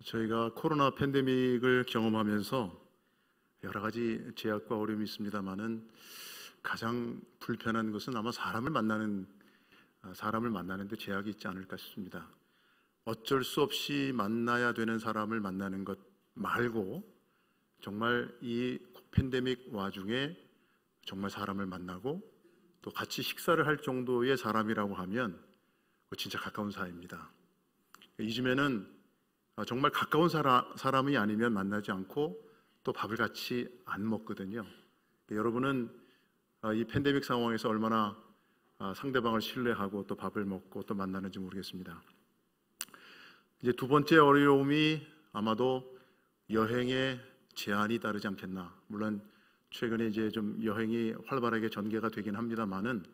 저희가 코로나 팬데믹을 경험하면서 여러 가지 제약과 어려움이 있습니다만은 가장 불편한 것은 아마 사람을 만나는데 제약이 있지 않을까 싶습니다. 어쩔 수 없이 만나야 되는 사람을 만나는 것 말고 정말 이 팬데믹 와중에 정말 사람을 만나고 또 같이 식사를 할 정도의 사람이라고 하면 진짜 가까운 사이입니다. 요즘에는 정말 가까운 사람이 아니면 만나지 않고 또 밥을 같이 안 먹거든요. 여러분은 이 팬데믹 상황에서 얼마나 상대방을 신뢰하고 또 밥을 먹고 또 만나는지 모르겠습니다. 이제 두 번째 어려움이 아마도 여행에 제한이 따르지 않겠나. 물론 최근에 이제 좀 여행이 활발하게 전개가 되긴 합니다만은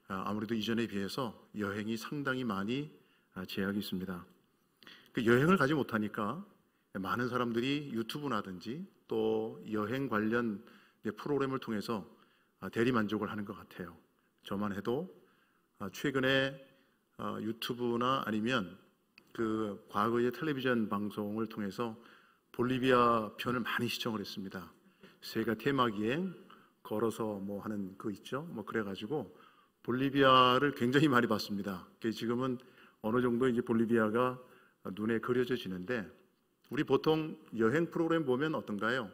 아무래도 이전에 비해서 여행이 상당히 많이 제약이 있습니다. 그 여행을 가지 못하니까 많은 사람들이 유튜브라든지 또 여행 관련 프로그램을 통해서 대리 만족을 하는 것 같아요. 저만 해도 최근에 유튜브나 아니면 그 과거의 텔레비전 방송을 통해서 볼리비아 편을 많이 시청을 했습니다. 세계 테마기행 걸어서 뭐 하는 거 있죠. 뭐 그래가지고 볼리비아를 굉장히 많이 봤습니다. 지금은 어느 정도 이제 볼리비아가 눈에 그려져지는데 우리 보통 여행 프로그램 보면 어떤가요?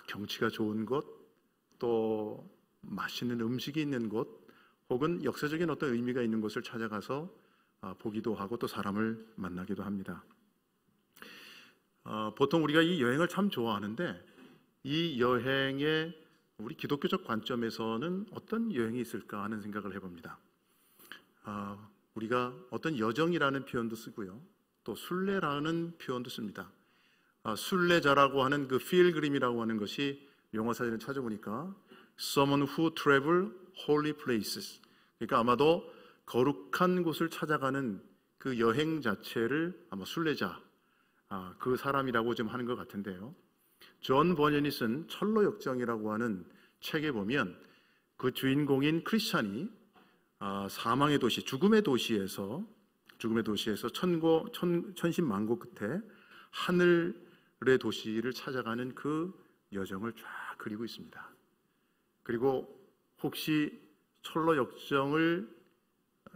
경치가 좋은 곳, 또 맛있는 음식이 있는 곳, 혹은 역사적인 어떤 의미가 있는 곳을 찾아가서 보기도 하고 또 사람을 만나기도 합니다. 보통 우리가 이 여행을 참 좋아하는데 이 여행의 우리 기독교적 관점에서는 어떤 여행이 있을까 하는 생각을 해봅니다. 우리가 어떤 여정이라는 표현도 쓰고요. 또 순례라는 표현도 씁니다. 순례자라고 하는 그 필그림이라고 하는 것이 영어 사전을 찾아보니까 someone who travel holy places. 그러니까 아마도 거룩한 곳을 찾아가는 그 여행 자체를 아마 순례자, 그 사람이라고 좀 하는 것 같은데요. 존 버년이 쓴 철로 역정이라고 하는 책에 보면 그 주인공인 크리스찬이 사망의 도시, 죽음의 도시에서 천신만고 끝에 하늘의 도시를 찾아가는 그 여정을 쫙 그리고 있습니다. 그리고 혹시 철로 역정을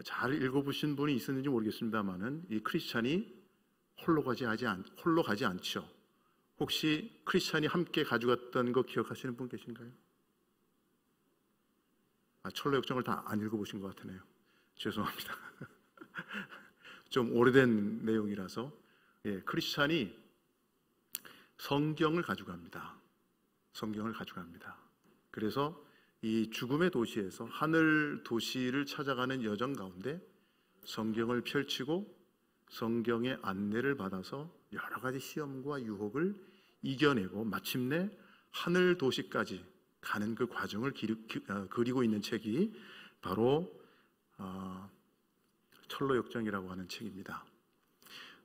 잘 읽어보신 분이 있었는지 모르겠습니다만은 이 크리스찬이 홀로 가지 않죠. 혹시 크리스찬이 함께 가져갔던 거 기억하시는 분 계신가요? 철로 역정을 다 안 읽어보신 것 같으네요. 죄송합니다. 좀 오래된 내용이라서. 크리스찬이 성경을 가져갑니다. 그래서 이 죽음의 도시에서 하늘 도시를 찾아가는 여정 가운데 성경을 펼치고 성경의 안내를 받아서 여러 가지 시험과 유혹을 이겨내고 마침내 하늘 도시까지 가는 그 과정을 그리고 있는 책이 바로 철로 역정이라고 하는 책입니다.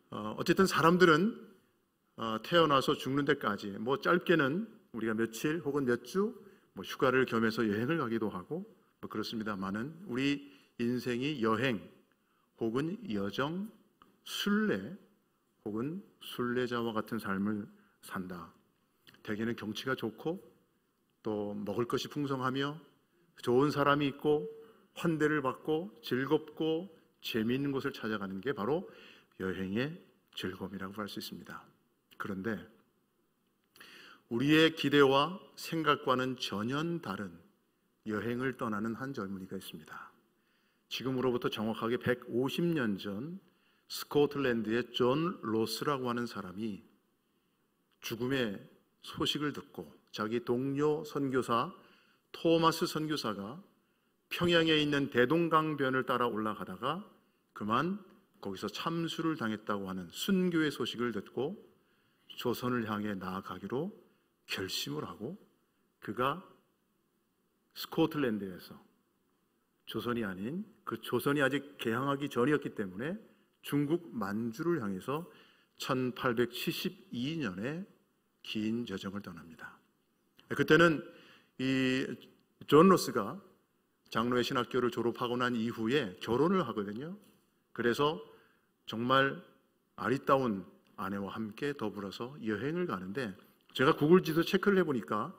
어쨌든 사람들은 태어나서 죽는 데까지 뭐 짧게는 우리가 며칠 혹은 몇 주 휴가를 겸해서 여행을 가기도 하고 그렇습니다만은 우리 인생이 여행 혹은 여정, 순례 혹은 순례자와 같은 삶을 산다. 대개는 경치가 좋고 또 먹을 것이 풍성하며 좋은 사람이 있고 환대를 받고 즐겁고 재미있는 곳을 찾아가는 게 바로 여행의 즐거움이라고 할 수 있습니다. 그런데 우리의 기대와 생각과는 전혀 다른 여행을 떠나는 한 젊은이가 있습니다. 지금으로부터 정확하게 150년 전 스코틀랜드의 존 로스라고 하는 사람이 죽음의 소식을 듣고 자기 동료 선교사 토마스 선교사가 평양에 있는 대동강변을 따라 올라가다가 그만 거기서 참수를 당했다고 하는 순교의 소식을 듣고 조선을 향해 나아가기로 결심을 하고 그가 스코틀랜드에서 조선이 아닌 그 조선이 아직 개항하기 전이었기 때문에 중국 만주를 향해서 1872년에 긴 여정을 떠납니다. 그때는 이 존 로스가 장로의 신학교를 졸업하고 난 이후에 결혼을 하거든요. 그래서 정말 아리따운 아내와 함께 더불어서 여행을 가는데, 제가 구글 지도 체크를 해보니까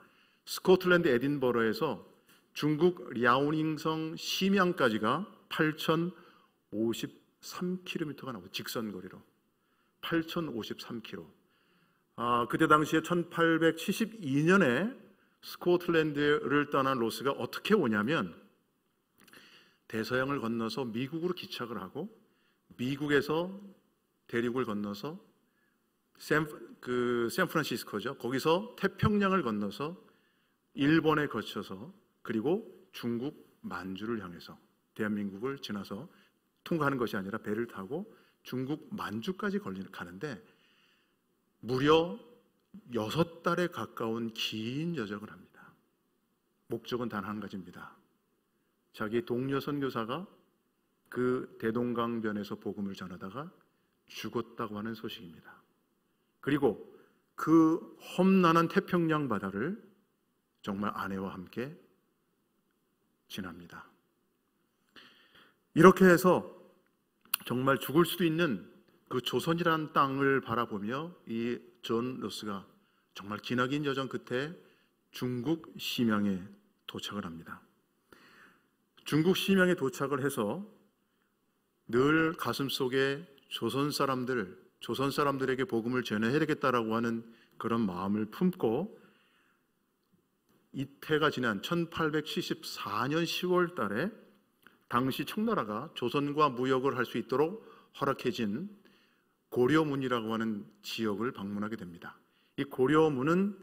스코틀랜드 에딘버러에서 중국 랴오닝성 심양까지가 8,053km가 나오고, 직선거리로 8,053km. 그때 당시에 1872년에 스코틀랜드를 떠난 로스가 어떻게 오냐면, 대서양을 건너서 미국으로 기착을 하고, 미국에서 대륙을 건너서 샌프란시스코죠. 거기서 태평양을 건너서 일본에 거쳐서, 그리고 중국 만주를 향해서 대한민국을 지나서 통과하는 것이 아니라 배를 타고 중국 만주까지 가는데 무려 6달에 가까운 긴 여정을 합니다. 목적은 단 한 가지입니다. 자기 동료 선교사가 그 대동강변에서 복음을 전하다가 죽었다고 하는 소식입니다. 그리고 그 험난한 태평양 바다를 정말 아내와 함께 지납니다. 이렇게 해서 정말 죽을 수도 있는 그 조선이라는 땅을 바라보며 이 존 로스가 정말 기나긴 여정 끝에 중국 심양에 도착을 합니다. 중국 심양에 도착을 해서 늘 가슴속에 조선 사람들에게 복음을 전해야 되겠다라고 하는 그런 마음을 품고, 이태가 지난 1874년 10월 달에 당시 청나라가 조선과 무역을 할 수 있도록 허락해진 고려문이라고 하는 지역을 방문하게 됩니다. 이 고려문은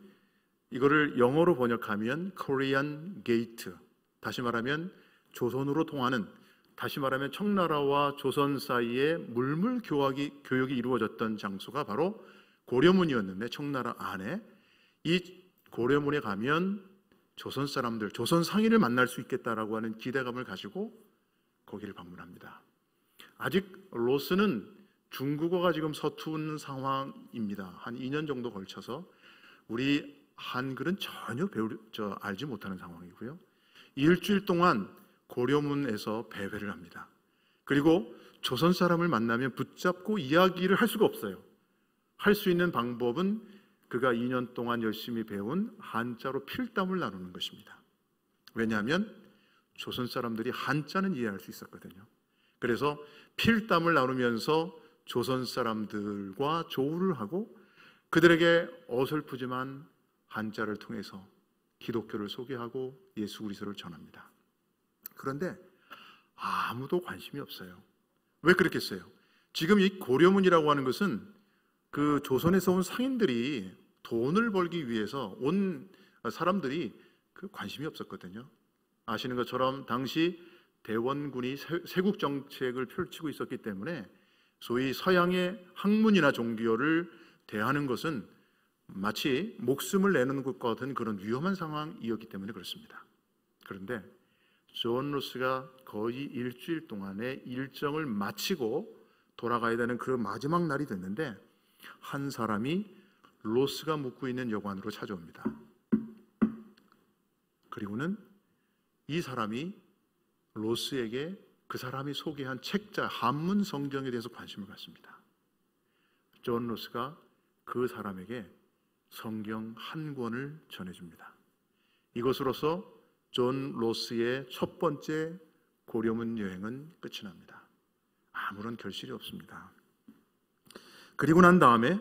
이거를 영어로 번역하면 Korean Gate, 다시 말하면 조선으로 통하는, 다시 말하면 청나라와 조선 사이에 물물 교역이 이루어졌던 장소가 바로 고려문이었는데, 청나라 안에 이 고려문에 가면 조선 사람들, 조선 상인을 만날 수 있겠다라고 하는 기대감을 가지고 거기를 방문합니다. 아직 로스는 중국어가 지금 서툰 상황입니다. 한 2년 정도 걸쳐서 우리 한글은 전혀 알지 못하는 상황이고요. 일주일 동안 고려문에서 배회를 합니다. 그리고 조선 사람을 만나면 붙잡고 이야기를 할 수가 없어요. 할 수 있는 방법은 그가 2년 동안 열심히 배운 한자로 필담을 나누는 것입니다. 왜냐하면 조선 사람들이 한자는 이해할 수 있었거든요. 그래서 필담을 나누면서 조선 사람들과 조우를 하고 그들에게 어설프지만 한자를 통해서 기독교를 소개하고 예수 그리스도를 전합니다. 그런데 아무도 관심이 없어요. 왜 그렇겠어요? 지금 이 고려문이라고 하는 것은 그 조선에서 온 상인들이 돈을 벌기 위해서 온 사람들이 그 관심이 없었거든요. 아시는 것처럼 당시 대원군이 세국 정책을 펼치고 있었기 때문에 소위 서양의 학문이나 종교를 대하는 것은 마치 목숨을 내는 것과 같은 그런 위험한 상황이었기 때문에 그렇습니다. 그런데 존 로스가 거의 일주일 동안의 일정을 마치고 돌아가야 되는 그 마지막 날이 됐는데, 한 사람이 로스가 묵고 있는 여관으로 찾아옵니다. 그리고는 이 사람이 로스에게 그 사람이 소개한 책자, 한문 성경에 대해서 관심을 갖습니다. 존 로스가 그 사람에게 성경 한 권을 전해줍니다. 이것으로서 존 로스의 첫 번째 고려문 여행은 끝이 납니다. 아무런 결실이 없습니다. 그리고 난 다음에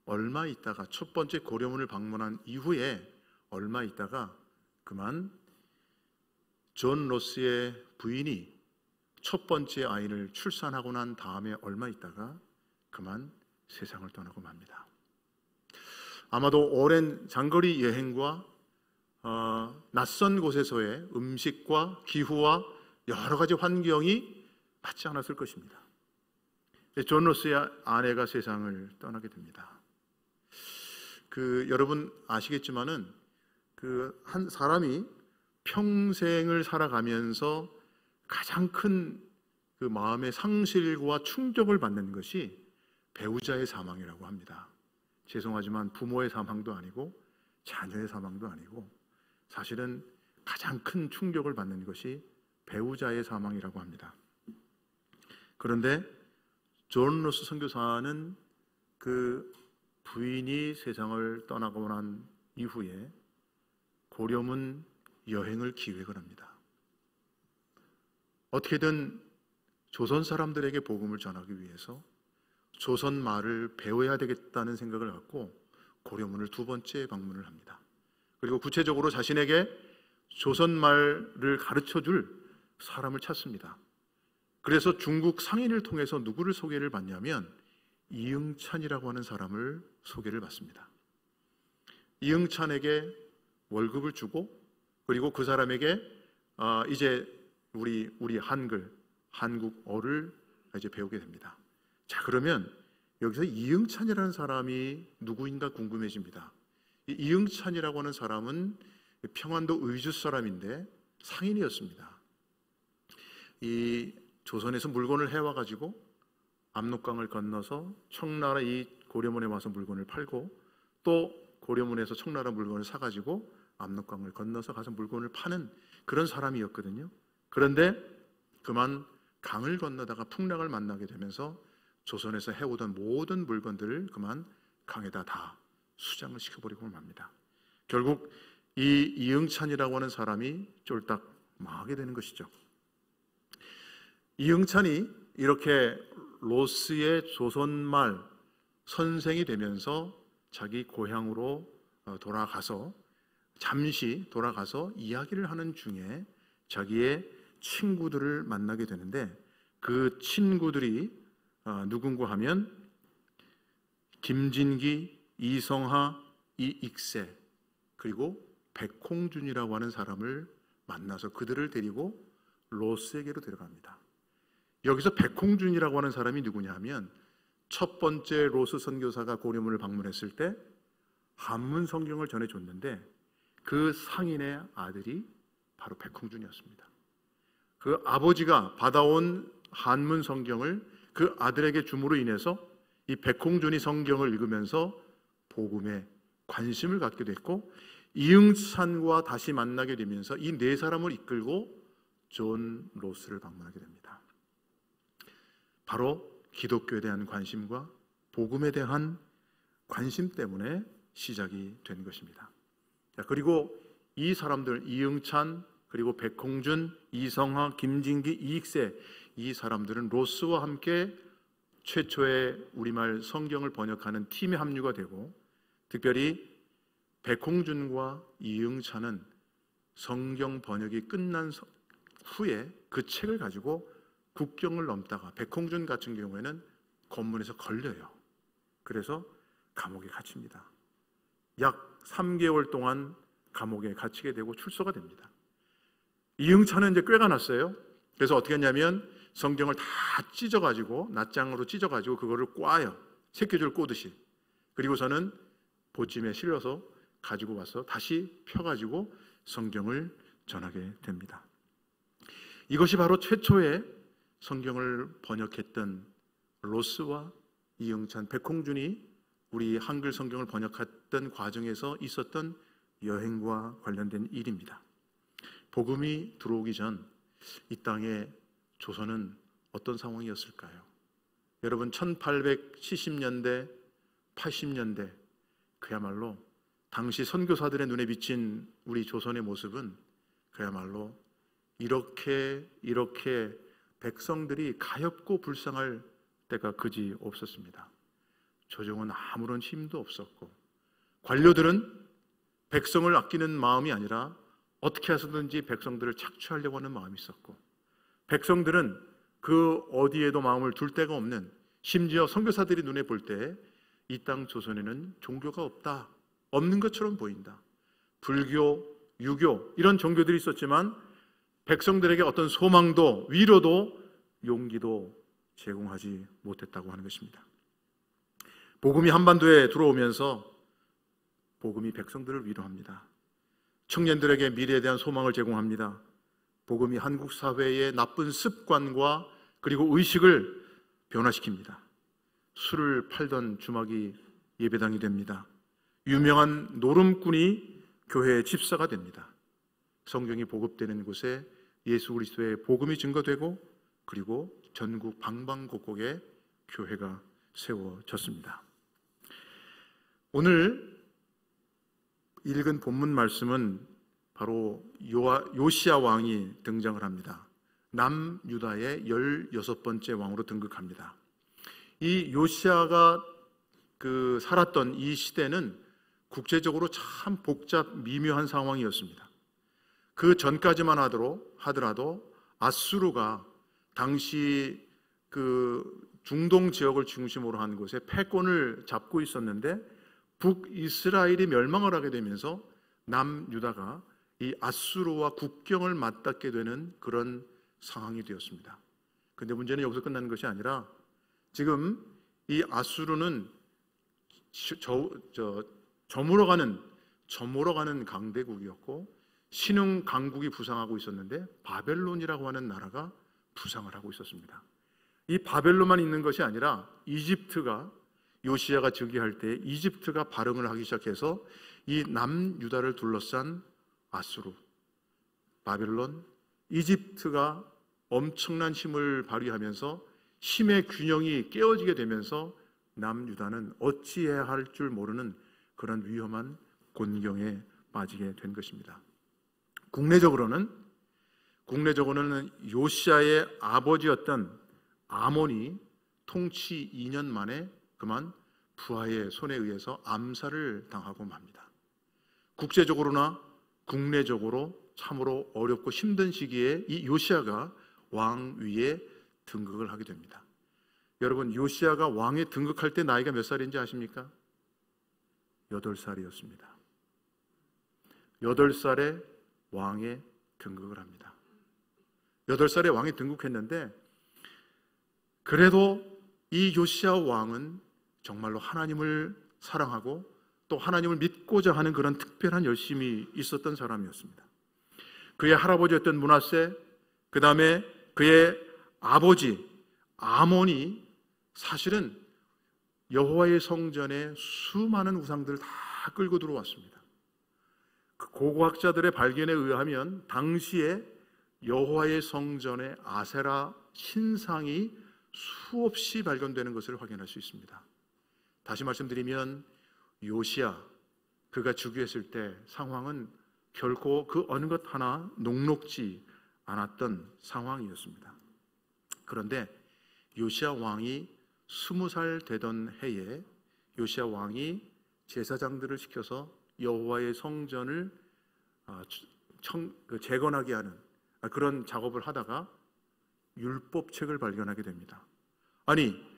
얼마 있다가, 첫 번째 고려문을 방문한 이후에 얼마 있다가 그만 존 로스의 부인이 첫 번째 아이를 출산하고 난 다음에 얼마 있다가 그만 세상을 떠나고 맙니다. 아마도 오랜 장거리 여행과 낯선 곳에서의 음식과 기후와 여러 가지 환경이 맞지 않았을 것입니다. 존 로스의 아내가 세상을 떠나게 됩니다. 여러분 아시겠지만은 한 사람이 평생을 살아가면서 가장 큰 그 마음의 상실과 충격을 받는 것이 배우자의 사망이라고 합니다. 죄송하지만 부모의 사망도 아니고 자녀의 사망도 아니고, 사실은 가장 큰 충격을 받는 것이 배우자의 사망이라고 합니다. 그런데 존 로스 선교사는 그 부인이 세상을 떠나고 난 이후에 고려문 여행을 기획을 합니다. 어떻게든 조선 사람들에게 복음을 전하기 위해서 조선 말을 배워야 되겠다는 생각을 갖고 고려문을 두 번째 방문을 합니다. 그리고 구체적으로 자신에게 조선 말을 가르쳐줄 사람을 찾습니다. 그래서 중국 상인을 통해서 누구를 소개를 받냐면 이응찬이라고 하는 사람을 소개를 받습니다. 이응찬에게 월급을 주고, 그리고 그 사람에게 이제 우리 한국어를 이제 배우게 됩니다. 자, 그러면 여기서 이응찬이라는 사람이 누구인가 궁금해집니다. 이응찬이라고 하는 사람은 평안도 의주 사람인데 상인이었습니다. 이 조선에서 물건을 해와 가지고 압록강을 건너서 청나라 이 고려문에 와서 물건을 팔고, 또 고려문에서 청나라 물건을 사가지고 압록강을 건너서 가서 물건을 파는 그런 사람이었거든요. 그런데 그만 강을 건너다가 풍랑을 만나게 되면서 조선에서 해오던 모든 물건들을 그만 강에다 다 수장을 시켜버리고 맙니다. 결국 이 이응찬이라고 하는 사람이 쫄딱 망하게 되는 것이죠. 이응찬이 이렇게 로스의 조선말 선생이 되면서 자기 고향으로 잠시 돌아가서 이야기를 하는 중에 자기의 친구들을 만나게 되는데, 그 친구들이 누군가 하면 김진기, 이성하, 이익세, 그리고 백홍준이라고 하는 사람을 만나서 그들을 데리고 로스에게로 데려갑니다. 여기서 백홍준이라고 하는 사람이 누구냐 하면 첫 번째 로스 선교사가 고려문을 방문했을 때 한문 성경을 전해줬는데 그 상인의 아들이 바로 백홍준이었습니다. 그 아버지가 받아온 한문 성경을 그 아들에게 줌으로 인해서 이 백홍준이 성경을 읽으면서 복음에 관심을 갖게 됐고, 이응찬과 다시 만나게 되면서 이 네 사람을 이끌고 존 로스를 방문하게 됩니다. 바로 기독교에 대한 관심과 복음에 대한 관심 때문에 시작이 된 것입니다. 그리고 이 사람들, 이응찬, 그리고 백홍준, 이성하, 김진기, 이익세, 이 사람들은 로스와 함께 최초의 우리말 성경을 번역하는 팀에 합류가 되고, 특별히 백홍준과 이응찬은 성경 번역이 끝난 후에 그 책을 가지고 국경을 넘다가, 백홍준 같은 경우에는 검문에서 걸려요. 그래서 감옥에 갇힙니다. 약 3개월 동안 감옥에 갇히게 되고 출소가 됩니다. 이응찬은 이제 꾀가 났어요. 그래서 어떻게 했냐면 성경을 다 찢어가지고, 낱장으로 찢어가지고 그거를 꽈요. 새끼줄 꼬듯이. 그리고서는 보찜에 실려서 가지고 와서 다시 펴가지고 성경을 전하게 됩니다. 이것이 바로 최초의 성경을 번역했던 로스와 이응찬, 백홍준이 우리 한글 성경을 번역했던 과정에서 있었던 여행과 관련된 일입니다. 복음이 들어오기 전 이 땅에 조선은 어떤 상황이었을까요? 여러분, 1870년대, 80년대 그야말로 당시 선교사들의 눈에 비친 우리 조선의 모습은 그야말로 이렇게 백성들이 가엾고 불쌍할 때가 그지 없었습니다. 조정은 아무런 힘도 없었고, 관료들은 백성을 아끼는 마음이 아니라 어떻게 해서든지 백성들을 착취하려고 하는 마음이 있었고, 백성들은 그 어디에도 마음을 둘 데가 없는, 심지어 선교사들이 눈에 볼 때 이 땅 조선에는 종교가 없는 것처럼 보인다. 불교, 유교 이런 종교들이 있었지만 백성들에게 어떤 소망도 위로도 용기도 제공하지 못했다고 하는 것입니다. 복음이 한반도에 들어오면서 복음이 백성들을 위로합니다. 청년들에게 미래에 대한 소망을 제공합니다. 복음이 한국 사회의 나쁜 습관과 그리고 의식을 변화시킵니다. 술을 팔던 주막이 예배당이 됩니다. 유명한 노름꾼이 교회의 집사가 됩니다. 성경이 보급되는 곳에 예수 그리스도의 복음이 증거되고, 그리고 전국 방방곡곡에 교회가 세워졌습니다. 오늘 읽은 본문 말씀은 바로 요시야 왕이 등장을 합니다. 남유다의 16번째 왕으로 등극합니다. 이 요시야가 살았던 이 시대는 국제적으로 참 복잡 미묘한 상황이었습니다. 그 전까지만 하더라도 아수르가 당시 중동 지역을 중심으로 한 곳에 패권을 잡고 있었는데 북이스라엘이 멸망을 하게 되면서 남유다가 이 아수르와 국경을 맞닿게 되는 그런 상황이 되었습니다. 그런데 문제는 여기서 끝나는 것이 아니라 지금 이 아수르는 저물어가는 강대국이었고 신흥 강국이 부상하고 있었는데 바벨론이라고 하는 나라가 부상을 하고 있었습니다. 이 바벨론만 있는 것이 아니라 이집트가 요시야가 즉위할 때 이집트가 발흥을 하기 시작해서 이 남유다를 둘러싼 아수르, 바벨론, 이집트가 엄청난 힘을 발휘하면서 힘의 균형이 깨어지게 되면서 남유다는 어찌해야 할 줄 모르는 그런 위험한 곤경에 빠지게 된 것입니다. 국내적으로는 요시야의 아버지였던 아몬이 통치 2년 만에 그만 부하의 손에 의해서 암살을 당하고 맙니다. 국제적으로나 국내적으로 참으로 어렵고 힘든 시기에 이 요시야가 왕위에 등극을 하게 됩니다. 여러분, 요시야가 왕에 등극할 때 나이가 몇 살인지 아십니까? 8살이었습니다. 8살에 왕에 등극을 합니다. 8살에 왕에 등극했는데 그래도 이 요시야 왕은 정말로 하나님을 사랑하고 또 하나님을 믿고자 하는 그런 특별한 열심이 있었던 사람이었습니다. 그의 할아버지였던 므낫세, 그 다음에 그의 아버지 아몬이 사실은 여호와의 성전에 수많은 우상들을 다 끌고 들어왔습니다. 그 고고학자들의 발견에 의하면 당시에 여호와의 성전에 아세라 신상이 수없이 발견되는 것을 확인할 수 있습니다. 다시 말씀드리면 요시야 그가 즉위했을 때 상황은 결코 그 어느 것 하나 녹록지 않았던 상황이었습니다. 그런데 요시야 왕이 20살 되던 해에 요시야 왕이 제사장들을 시켜서 여호와의 성전을 재건하게 하는 그런 작업을 하다가 율법책을 발견하게 됩니다. 아니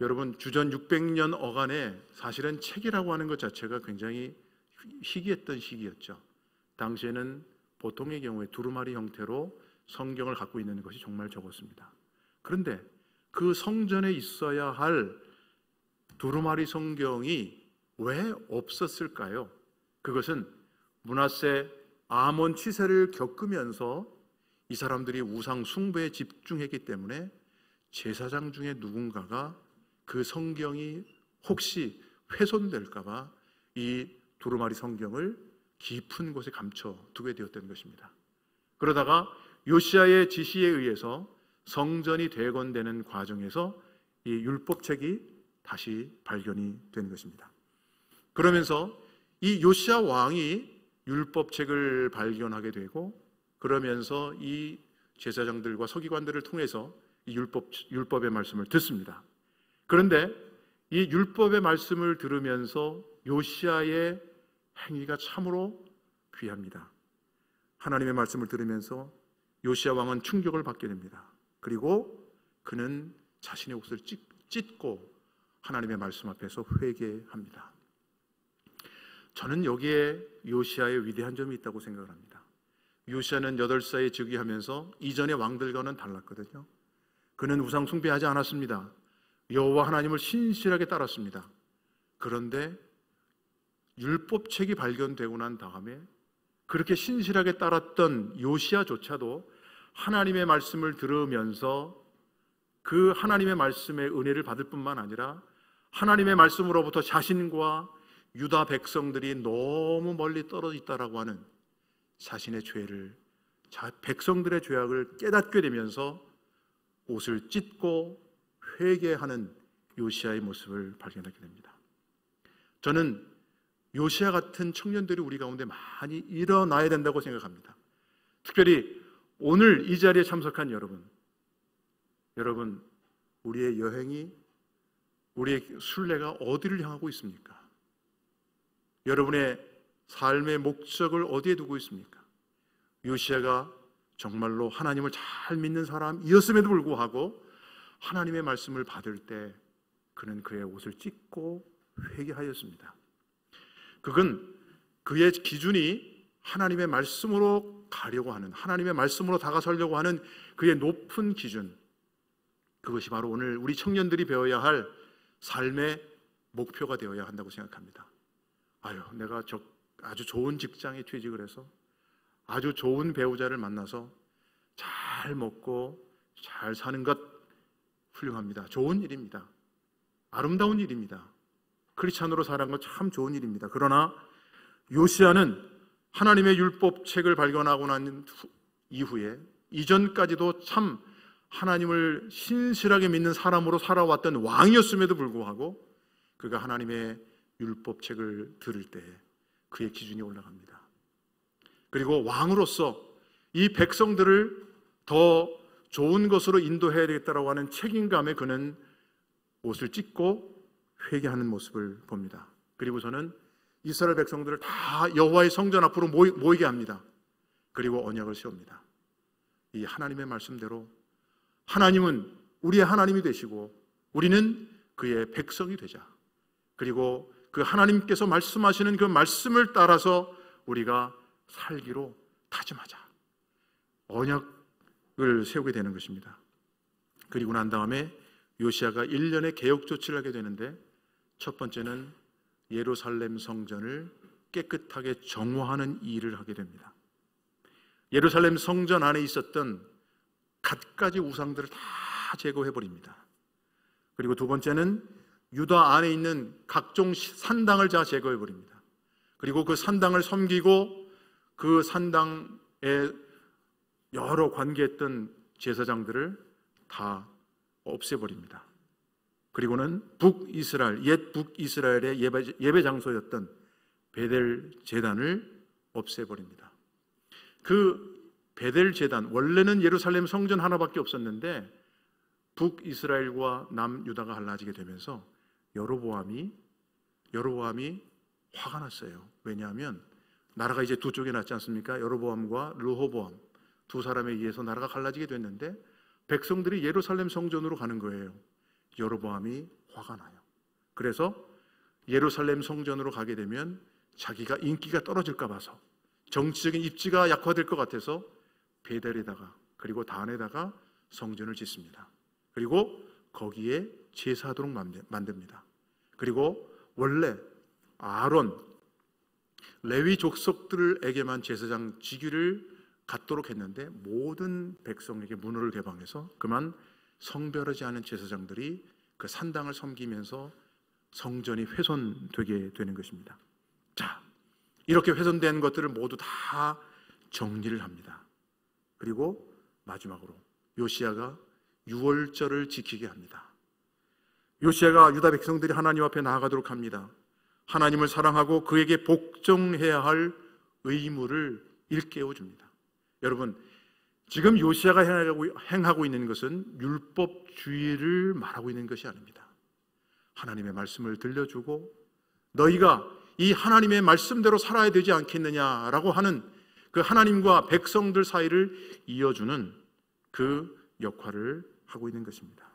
여러분, 주전 600년 어간에 사실은 책이라고 하는 것 자체가 굉장히 희귀했던 시기였죠. 당시에는 보통의 경우에 두루마리 형태로 성경을 갖고 있는 것이 정말 적었습니다. 그런데 그 성전에 있어야 할 두루마리 성경이 왜 없었을까요? 그것은 므낫세 아몬 치세를 겪으면서 이 사람들이 우상 숭배에 집중했기 때문에 제사장 중에 누군가가 그 성경이 혹시 훼손될까 봐 이 두루마리 성경을 깊은 곳에 감춰두게 되었던 것입니다. 그러다가 요시야의 지시에 의해서 성전이 재건되는 과정에서 이 율법책이 다시 발견이 된 것입니다. 그러면서 이 요시야 왕이 율법책을 발견하게 되고 그러면서 이 제사장들과 서기관들을 통해서 이 율법의 말씀을 듣습니다. 그런데 이 율법의 말씀을 들으면서 요시야의 행위가 참으로 귀합니다. 하나님의 말씀을 들으면서 요시야 왕은 충격을 받게 됩니다. 그리고 그는 자신의 옷을 찢고 하나님의 말씀 앞에서 회개합니다. 저는 여기에 요시야의 위대한 점이 있다고 생각을 합니다. 요시야는 8살에 즉위하면서 이전의 왕들과는 달랐거든요. 그는 우상 숭배하지 않았습니다. 여호와 하나님을 신실하게 따랐습니다. 그런데 율법책이 발견되고 난 다음에 그렇게 신실하게 따랐던 요시야조차도 하나님의 말씀을 들으면서 그 하나님의 말씀의 은혜를 받을 뿐만 아니라 하나님의 말씀으로부터 자신과 유다 백성들이 너무 멀리 떨어져 있다라고 하는 자신의 죄를, 백성들의 죄악을 깨닫게 되면서 옷을 찢고 회개하는 요시야의 모습을 발견하게 됩니다. 저는 요시야 같은 청년들이 우리 가운데 많이 일어나야 된다고 생각합니다. 특별히 오늘 이 자리에 참석한 여러분, 우리의 여행이, 우리의 순례가 어디를 향하고 있습니까? 여러분의 삶의 목적을 어디에 두고 있습니까? 요시야가 정말로 하나님을 잘 믿는 사람이었음에도 불구하고 하나님의 말씀을 받을 때 그는 그의 옷을 찢고 회개하였습니다. 그건 그의 기준이 하나님의 말씀으로 가려고 하는, 하나님의 말씀으로 다가서려고 하는 그의 높은 기준, 그것이 바로 오늘 우리 청년들이 배워야 할 삶의 목표가 되어야 한다고 생각합니다. 내가 아주 좋은 직장에 취직을 해서 아주 좋은 배우자를 만나서 잘 먹고 잘 사는 것 훌륭합니다. 좋은 일입니다. 아름다운 일입니다. 크리스찬으로 살아가는 건 참 좋은 일입니다. 그러나 요시야는 하나님의 율법책을 발견하고 난 이후에 이전까지도 참 하나님을 신실하게 믿는 사람으로 살아왔던 왕이었음에도 불구하고 그가 하나님의 율법책을 들을 때 그의 기준이 올라갑니다. 그리고 왕으로서 이 백성들을 더 좋은 것으로 인도해야 되겠다라고 하는 책임감에 그는 옷을 찢고 회개하는 모습을 봅니다. 그리고 저는 이스라엘 백성들을 다 여호와의 성전 앞으로 모이게 합니다. 그리고 언약을 세웁니다. 이 하나님의 말씀대로 하나님은 우리의 하나님이 되시고 우리는 그의 백성이 되자. 그리고 그 하나님께서 말씀하시는 그 말씀을 따라서 우리가 살기로 다짐하자. 언약을 세우게 되는 것입니다. 그리고 난 다음에 요시야가 1년의 개혁 조치를 하게 되는데, 첫 번째는 예루살렘 성전을 깨끗하게 정화하는 일을 하게 됩니다. 예루살렘 성전 안에 있었던 갖가지 우상들을 다 제거해버립니다. 그리고 두 번째는 유다 안에 있는 각종 산당을 다 제거해버립니다. 그리고 그 산당을 섬기고 그 산당에 여러 관계했던 제사장들을 다 없애버립니다. 그리고는 옛 북이스라엘의 예배 장소였던 베델 제단을 없애버립니다. 그 베델 제단, 원래는 예루살렘 성전 하나밖에 없었는데 북이스라엘과 남유다가 갈라지게 되면서 여로보암이 화가 났어요. 왜냐하면 나라가 이제 두 쪽에 났지 않습니까? 여로보암과 르호보암 두 사람에 의해서 나라가 갈라지게 됐는데 백성들이 예루살렘 성전으로 가는 거예요. 여로보암이 화가 나요. 그래서 예루살렘 성전으로 가게 되면 자기가 인기가 떨어질까 봐서, 정치적인 입지가 약화될 것 같아서 베델에다가 그리고 단에다가 성전을 짓습니다. 그리고 거기에 제사하도록 만듭니다. 그리고 원래 아론, 레위 족속들에게만 제사장 직위를 갖도록 했는데 모든 백성에게 문호를 개방해서 그만 성별하지 않은 제사장들이 그 산당을 섬기면서 성전이 훼손되게 되는 것입니다. 자, 이렇게 훼손된 것들을 모두 다 정리를 합니다. 그리고 마지막으로 요시야가 유월절을 지키게 합니다. 요시야가 유다 백성들이 하나님 앞에 나아가도록 합니다. 하나님을 사랑하고 그에게 복종해야 할 의무를 일깨워 줍니다. 여러분, 지금 요시야가 행하고 있는 것은 율법주의를 말하고 있는 것이 아닙니다. 하나님의 말씀을 들려주고 너희가 이 하나님의 말씀대로 살아야 되지 않겠느냐라고 하는 그 하나님과 백성들 사이를 이어주는 그 역할을 하고 있는 것입니다.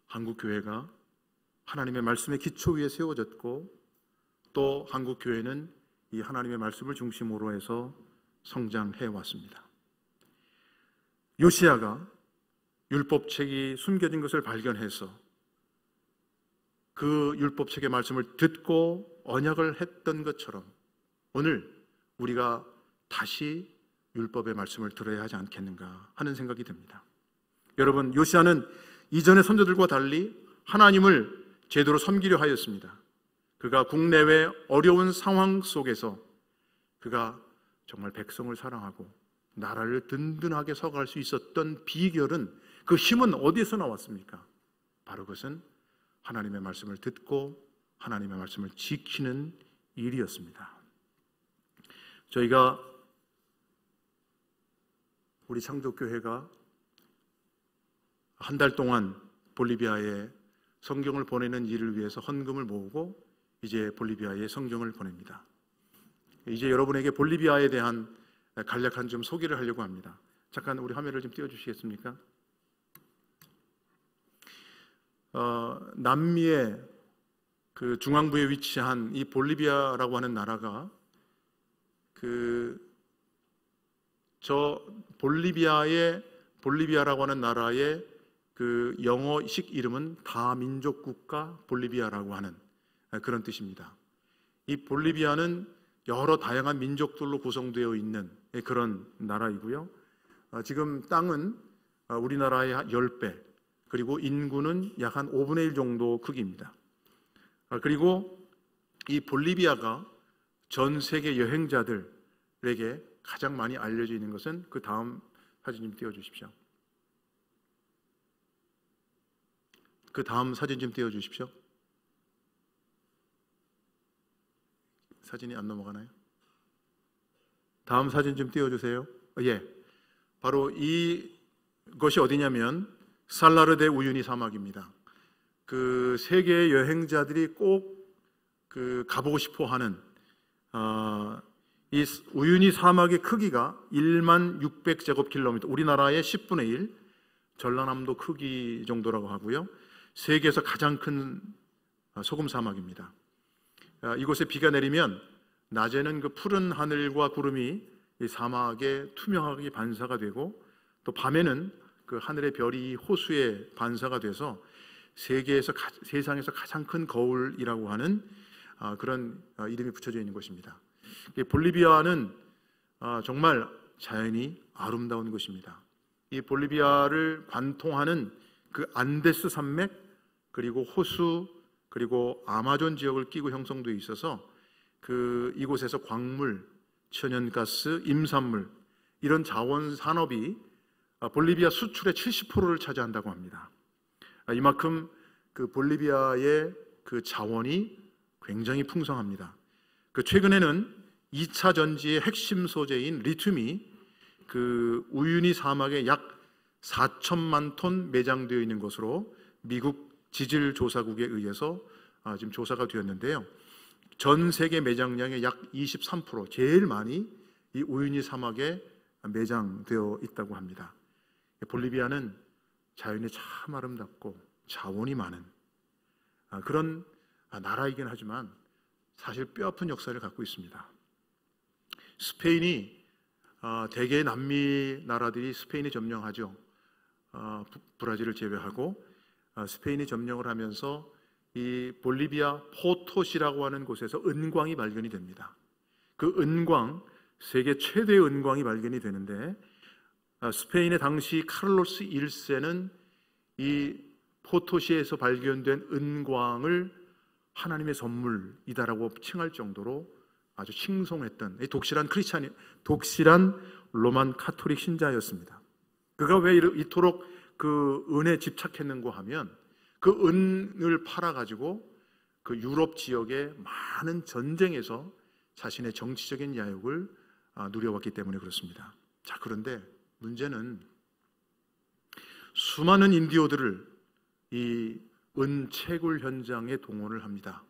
한국교회가 하나님의 말씀의 기초 위에 세워졌고 또 한국교회는 이 하나님의 말씀을 중심으로 해서 성장해 왔습니다. 요시야가 율법책이 숨겨진 것을 발견해서 그 율법책의 말씀을 듣고 언약을 했던 것처럼 오늘 우리가 다시 율법의 말씀을 들어야 하지 않겠는가 하는 생각이 듭니다. 여러분, 요시야는 이전의 선조들과 달리 하나님을 제대로 섬기려 하였습니다. 그가 국내외 어려운 상황 속에서 그가 정말 백성을 사랑하고 나라를 든든하게 서갈 수 있었던 비결은, 그 힘은 어디에서 나왔습니까? 바로 그것은 하나님의 말씀을 듣고 하나님의 말씀을 지키는 일이었습니다. 저희가 우리 창조교회가 한 달 동안 볼리비아에 성경을 보내는 일을 위해서 헌금을 모으고 이제 볼리비아에 성경을 보냅니다. 이제 여러분에게 볼리비아에 대한 간략한 좀 소개를 하려고 합니다. 잠깐 우리 화면을 좀 띄워주시겠습니까? 남미의 그 중앙부에 위치한 이 볼리비아라고 하는 나라가 볼리비아라고 하는 나라의 그 영어식 이름은 다민족 국가 볼리비아라고 하는 그런 뜻입니다. 이 볼리비아는 여러 다양한 민족들로 구성되어 있는 그런 나라이고요. 지금 땅은 우리나라의 10배, 그리고 인구는 약 한 5분의 1 정도 크기입니다. 그리고 이 볼리비아가 전 세계 여행자들에게 가장 많이 알려져 있는 것은 그 다음 사진 좀 띄워주십시오. 그 다음 사진 좀 띄워주십시오. 사진이 안 넘어가나요? 다음 사진 좀 띄워주세요. 예, 바로 이것이 어디냐면 살라르데 우유니 사막입니다. 그 세계 여행자들이 꼭 가보고 싶어하는 이 우유니 사막의 크기가 1만 600제곱킬로미터, 우리나라의 10분의 1, 전라남도 크기 정도라고 하고요. 세계에서 가장 큰 소금 사막입니다. 이곳에 비가 내리면 낮에는 그 푸른 하늘과 구름이 이 사막에 투명하게 반사가 되고, 또 밤에는 그 하늘의 별이 호수에 반사가 돼서 세상에서 가장 큰 거울이라고 하는 그런 이름이 붙여져 있는 곳입니다. 볼리비아는 정말 자연이 아름다운 곳입니다. 이 볼리비아를 관통하는 그 안데스 산맥, 그리고 호수, 그리고 아마존 지역을 끼고 형성되어 있어서 이곳에서 광물, 천연가스, 임산물, 이런 자원 산업이 볼리비아 수출의 70%를 차지한다고 합니다. 이만큼 그 볼리비아의 그 자원이 굉장히 풍성합니다. 최근에는 2차 전지의 핵심 소재인 리튬이 그 우유니 사막에 약 4천만 톤 매장되어 있는 것으로 미국 지질조사국에 의해서 지금 조사가 되었는데요. 전 세계 매장량의 약 23%, 제일 많이 이 우유니 사막에 매장되어 있다고 합니다. 볼리비아는 자연이 참 아름답고 자원이 많은 그런 나라이긴 하지만 사실 뼈아픈 역사를 갖고 있습니다. 스페인이 대개 남미 나라들이 스페인이 점령하죠. 브라질을 제외하고 스페인이 점령을 하면서 이 볼리비아 포토시라고 하는 곳에서 은광이 발견이 됩니다. 그 은광, 세계 최대의 은광이 발견이 되는데, 스페인의 당시 카를로스 1세는 이 포토시에서 발견된 은광을 하나님의 선물이다라고 칭할 정도로 아주 칭송했던 독실한 로만 카톨릭 신자였습니다. 그가 왜 이토록 그 은에 집착했는가 하면 그 은을 팔아가지고 그 유럽 지역의 많은 전쟁에서 자신의 정치적인 야욕을 누려왔기 때문에 그렇습니다. 자, 그런데 문제는 수많은 인디오들을 이 은채굴 현장에 동원을 합니다.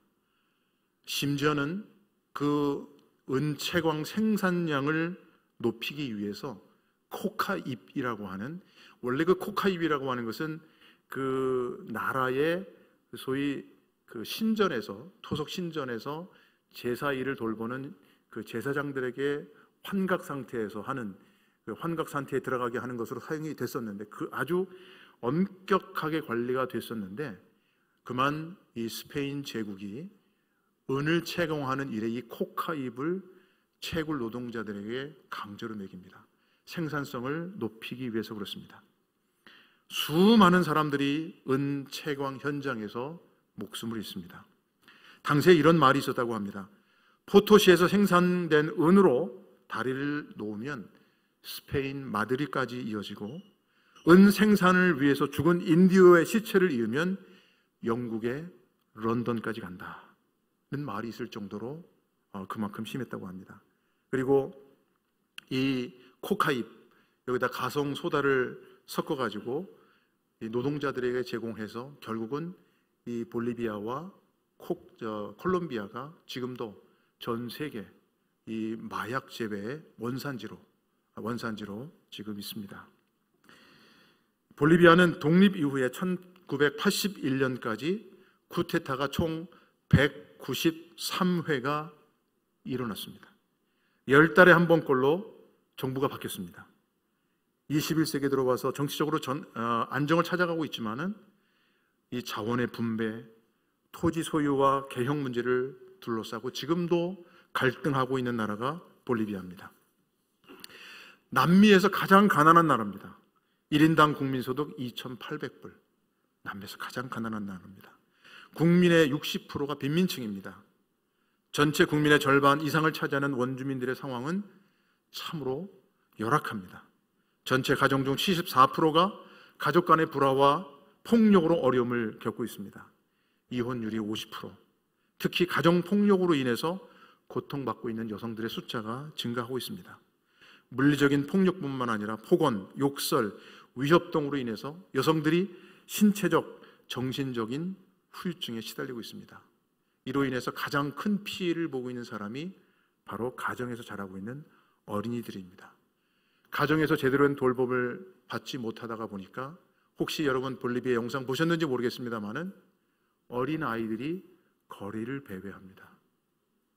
심지어는 그 은채광 생산량을 높이기 위해서 코카잎이라고 하는, 원래 그 코카잎이라고 하는 것은 그 나라의 소위 그 신전에서, 토속 신전에서 제사 일을 돌보는 그 제사장들에게 환각 상태에서 하는, 그 환각 상태에 들어가게 하는 것으로 사용이 됐었는데, 그 아주 엄격하게 관리가 됐었는데, 그만 이 스페인 제국이 은을 채광하는 일에 이 코카잎을 채굴 노동자들에게 강제로 먹입니다. 생산성을 높이기 위해서 그렇습니다. 수많은 사람들이 은 채광 현장에서 목숨을 잃습니다. 당시에 이런 말이 있었다고 합니다. 포토시에서 생산된 은으로 다리를 놓으면 스페인 마드리드까지 이어지고, 은 생산을 위해서 죽은 인디오의 시체를 이으면 영국의 런던까지 간다. 말이 있을 정도로 그만큼 심했다고 합니다. 그리고 이 코카잎, 여기다 가성 소다를 섞어가지고 노동자들에게 제공해서 결국은 이 볼리비아와 콜롬비아가 지금도 전 세계 이 마약 재배의 원산지로 지금 있습니다. 볼리비아는 독립 이후에 1981년까지 쿠데타가 총 193회가 일어났습니다. 10달에 한 번꼴로 정부가 바뀌었습니다. 21세기에 들어와서 정치적으로 안정을 찾아가고 있지만은 이 자원의 분배, 토지 소유와 개형 문제를 둘러싸고 지금도 갈등하고 있는 나라가 볼리비아입니다. 남미에서 가장 가난한 나라입니다. 1인당 국민소득 2,800불. 남미에서 가장 가난한 나라입니다. 국민의 60%가 빈민층입니다. 전체 국민의 절반 이상을 차지하는 원주민들의 상황은 참으로 열악합니다. 전체 가정 중 74%가 가족 간의 불화와 폭력으로 어려움을 겪고 있습니다. 이혼율이 50%. 특히 가정폭력으로 인해서 고통받고 있는 여성들의 숫자가 증가하고 있습니다. 물리적인 폭력뿐만 아니라 폭언, 욕설, 위협 등으로 인해서 여성들이 신체적, 정신적인 후유증에 시달리고 있습니다. 이로 인해서 가장 큰 피해를 보고 있는 사람이 바로 가정에서 자라고 있는 어린이들입니다. 가정에서 제대로 된 돌봄을 받지 못하다가 보니까 혹시 여러분 볼리비아 영상 보셨는지 모르겠습니다만은 어린 아이들이 거리를 배회합니다.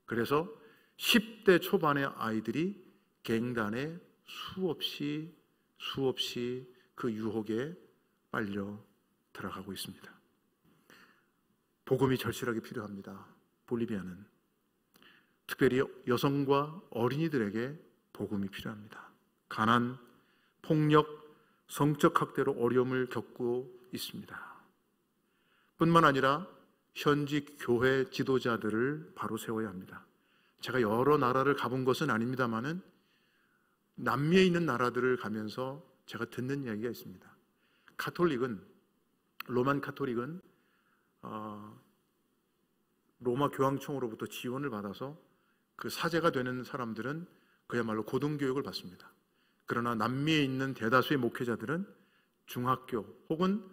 그래서 10대 초반의 아이들이 갱단에 수없이 그 유혹에 빨려 들어가고 있습니다. 복음이 절실하게 필요합니다. 볼리비아는 특별히 여성과 어린이들에게 복음이 필요합니다. 가난, 폭력, 성적 학대로 어려움을 겪고 있습니다. 뿐만 아니라 현지 교회 지도자들을 바로 세워야 합니다. 제가 여러 나라를 가본 것은 아닙니다만은 남미에 있는 나라들을 가면서 제가 듣는 이야기가 있습니다. 로만 카톨릭은 로마 교황청으로부터 지원을 받아서 그 사제가 되는 사람들은 그야말로 고등교육을 받습니다. 그러나 남미에 있는 대다수의 목회자들은 중학교 혹은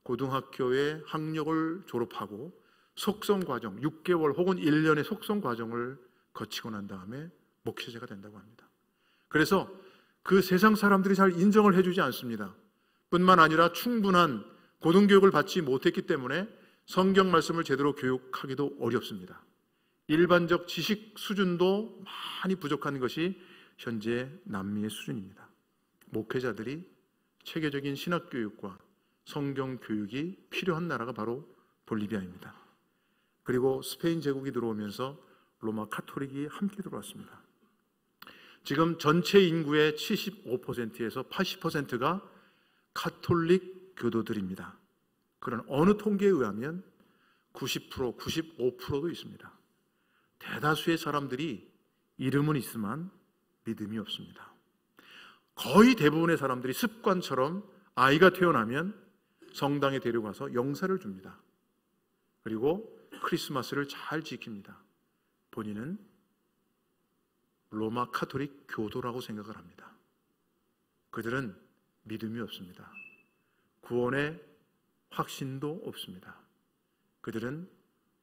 고등학교의 학력을 졸업하고 속성과정, 6개월 혹은 1년의 속성과정을 거치고 난 다음에 목회자가 된다고 합니다. 그래서 그 세상 사람들이 잘 인정을 해주지 않습니다. 뿐만 아니라 충분한 고등교육을 받지 못했기 때문에 성경 말씀을 제대로 교육하기도 어렵습니다. 일반적 지식 수준도 많이 부족한 것이 현재 남미의 수준입니다. 목회자들이 체계적인 신학교육과 성경교육이 필요한 나라가 바로 볼리비아입니다. 그리고 스페인 제국이 들어오면서 로마 카톨릭이 함께 들어왔습니다. 지금 전체 인구의 75%에서 80%가 카톨릭 교도들입니다. 그런 어느 통계에 의하면 90%, 95%도 있습니다. 대다수의 사람들이 이름은 있지만 믿음이 없습니다. 거의 대부분의 사람들이 습관처럼 아이가 태어나면 성당에 데려가서 영사를 줍니다. 그리고 크리스마스를 잘 지킵니다. 본인은 로마 카톨릭 교도라고 생각을 합니다. 그들은 믿음이 없습니다. 구원의 확신도 없습니다. 그들은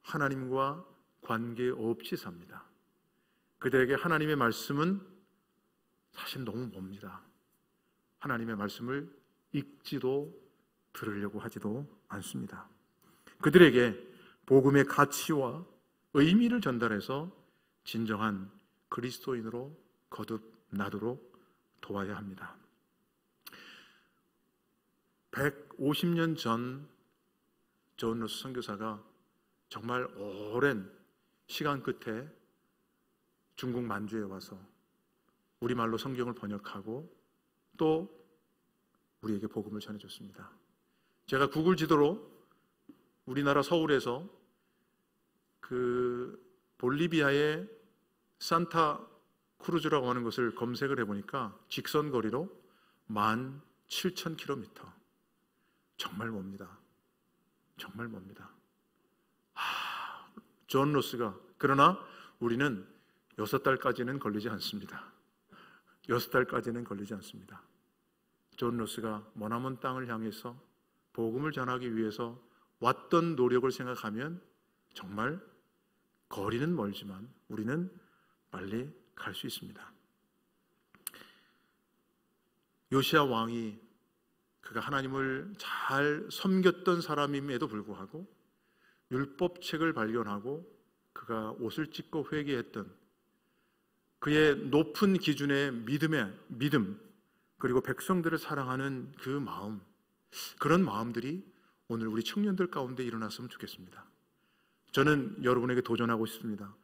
하나님과 관계없이 삽니다. 그들에게 하나님의 말씀은 사실 너무 멉니다. 하나님의 말씀을 읽지도 들으려고 하지도 않습니다. 그들에게 복음의 가치와 의미를 전달해서 진정한 그리스도인으로 거듭나도록 도와야 합니다. 150년 전 존 로스 선교사가 정말 오랜 시간 끝에 중국 만주에 와서 우리말로 성경을 번역하고 또 우리에게 복음을 전해줬습니다. 제가 구글 지도로 우리나라 서울에서 그 볼리비아의 산타 크루즈라고 하는 것을 검색을 해보니까 직선 거리로 17,000km. 정말 멉니다. 정말 멉니다. 존 로스가 그러나 우리는 6달까지는 걸리지 않습니다. 6달까지는 걸리지 않습니다. 존 로스가 머나먼 땅을 향해서 복음을 전하기 위해서 왔던 노력을 생각하면 정말 거리는 멀지만 우리는 빨리 갈 수 있습니다. 요시야 왕이 그가 하나님을 잘 섬겼던 사람임에도 불구하고 율법책을 발견하고 그가 옷을 찢고 회개했던 그의 높은 기준의 믿음 그리고 백성들을 사랑하는 그 마음, 그런 마음들이 오늘 우리 청년들 가운데 일어났으면 좋겠습니다. 저는 여러분에게 도전하고 싶습니다.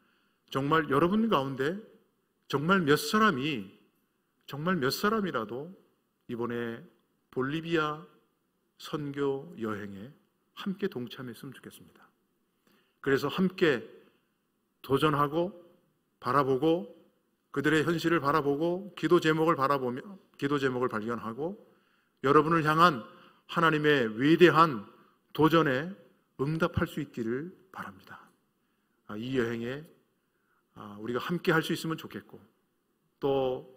정말 여러분 가운데 정말 몇 사람이라도 이번에 볼리비아 선교 여행에 함께 동참했으면 좋겠습니다. 그래서 함께 도전하고 바라보고 그들의 현실을 바라보고 기도 제목을 발견하고 여러분을 향한 하나님의 위대한 도전에 응답할 수 있기를 바랍니다. 이 여행에 우리가 함께 할 수 있으면 좋겠고 또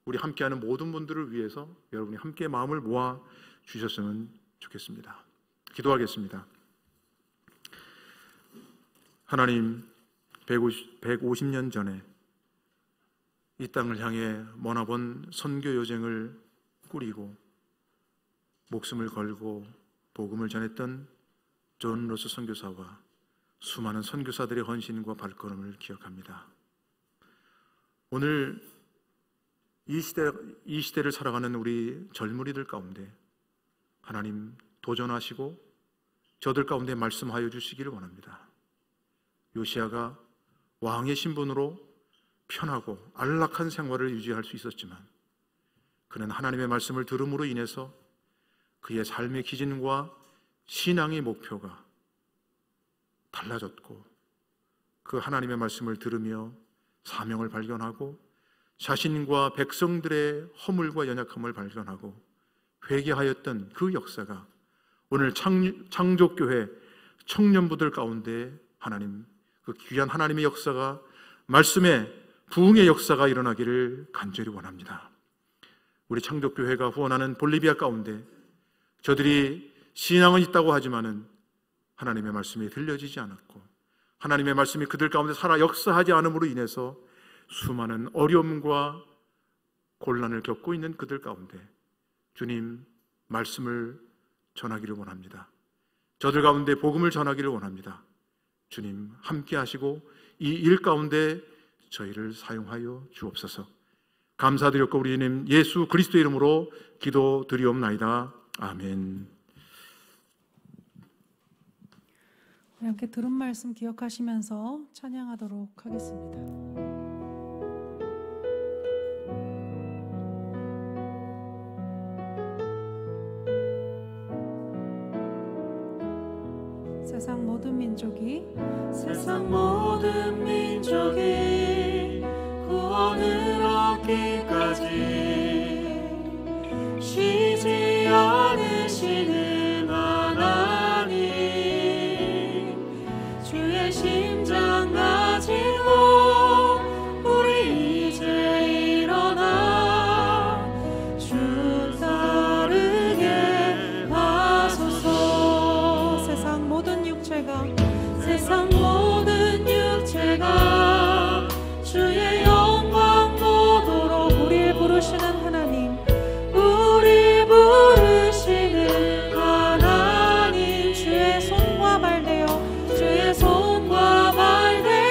우리 함께하는 모든 분들을 위해서 여러분이 함께 마음을 모아 주셨으면 좋겠습니다. 기도하겠습니다. 하나님, 150년 전에 이 땅을 향해 머나본 선교 여정을 꾸리고 목숨을 걸고 복음을 전했던 존 로스 선교사와 수많은 선교사들의 헌신과 발걸음을 기억합니다. 오늘 이 시대를 살아가는 우리 젊은이들 가운데 하나님 도전하시고 저들 가운데 말씀하여 주시기를 원합니다. 요시야가 왕의 신분으로 편하고 안락한 생활을 유지할 수 있었지만 그는 하나님의 말씀을 들음으로 인해서 그의 삶의 기준과 신앙의 목표가 달라졌고 그 하나님의 말씀을 들으며 사명을 발견하고 자신과 백성들의 허물과 연약함을 발견하고 회개하였던 그 역사가 오늘 창조교회 청년부들 가운데 하나님 그 귀한 하나님의 역사가 말씀의 부흥의 역사가 일어나기를 간절히 원합니다. 우리 창조교회가 후원하는 볼리비아 가운데 저들이 신앙은 있다고 하지만은 하나님의 말씀이 들려지지 않았고 하나님의 말씀이 그들 가운데 살아 역사하지 않음으로 인해서 수많은 어려움과 곤란을 겪고 있는 그들 가운데 주님 말씀을 전하기를 원합니다. 저들 가운데 복음을 전하기를 원합니다. 주님 함께 하시고 이 일 가운데 저희를 사용하여 주옵소서. 감사드렸고 우리 주님 예수 그리스도 이름으로 기도드리옵나이다. 아멘. 우리 함께 들은 말씀 기억하시면서 찬양하도록 하겠습니다. 세상 모든 민족이 구원을 얻기까지 쉬지 않으시는 하나님 주의 심장 가지고 우리 이제 일어나 주 따르게 하소서. 세상 모든 육체가 주의 영광 보도록 우리를 부르시는 하나님 주의 손과 발 대어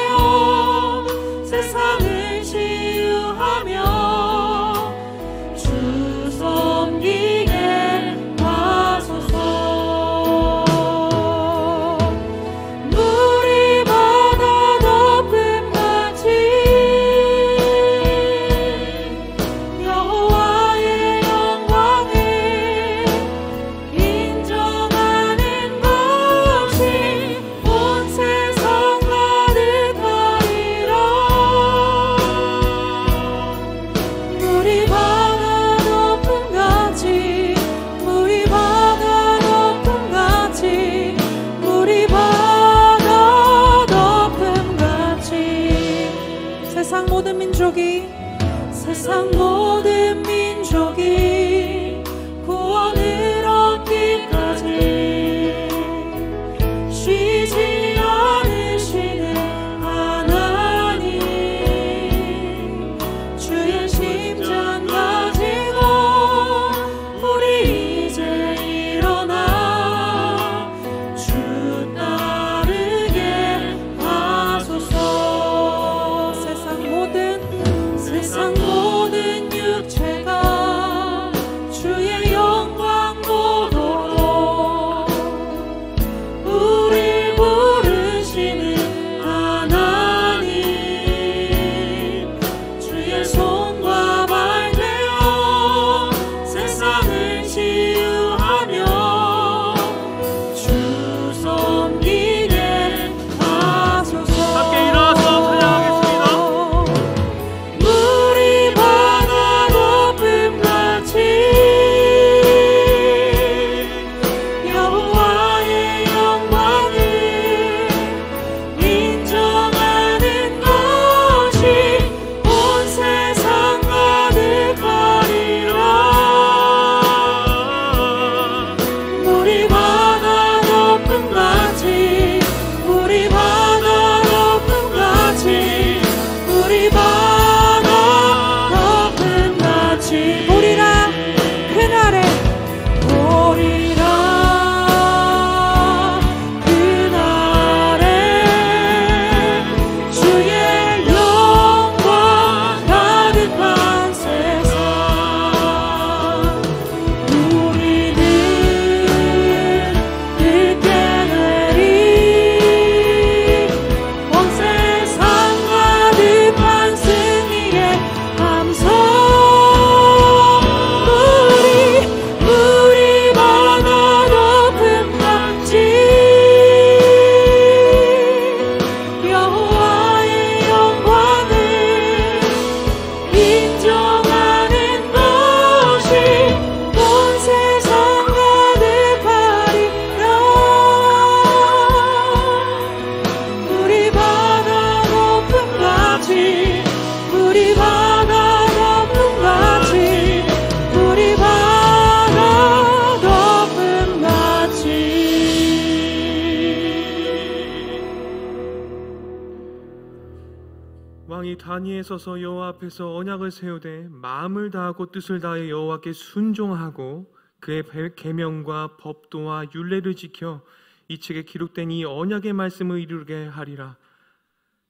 왕이 단위에 서서 여호와 앞에서 언약을 세우되 마음을 다하고 뜻을 다해 여호와께 순종하고 그의 계명과 법도와 율례를 지켜 이 책에 기록된 이 언약의 말씀을 이루게 하리라.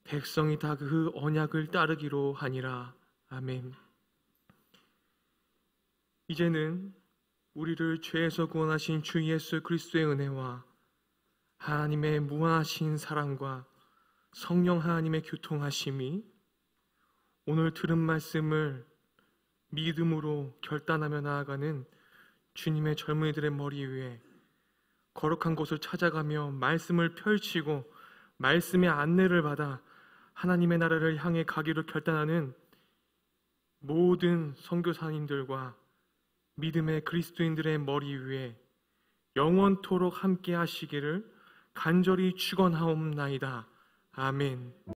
백성이 다 그 언약을 따르기로 하니라. 아멘. 이제는 우리를 죄에서 구원하신 주 예수 그리스도의 은혜와 하나님의 무한하신 사랑과 성령 하나님의 교통하심이 오늘 들은 말씀을 믿음으로 결단하며 나아가는 주님의 젊은이들의 머리 위에 거룩한 곳을 찾아가며 말씀을 펼치고 말씀의 안내를 받아 하나님의 나라를 향해 가기로 결단하는 모든 선교사님들과 믿음의 그리스도인들의 머리 위에 영원토록 함께 하시기를 간절히 축원하옵나이다. 아멘.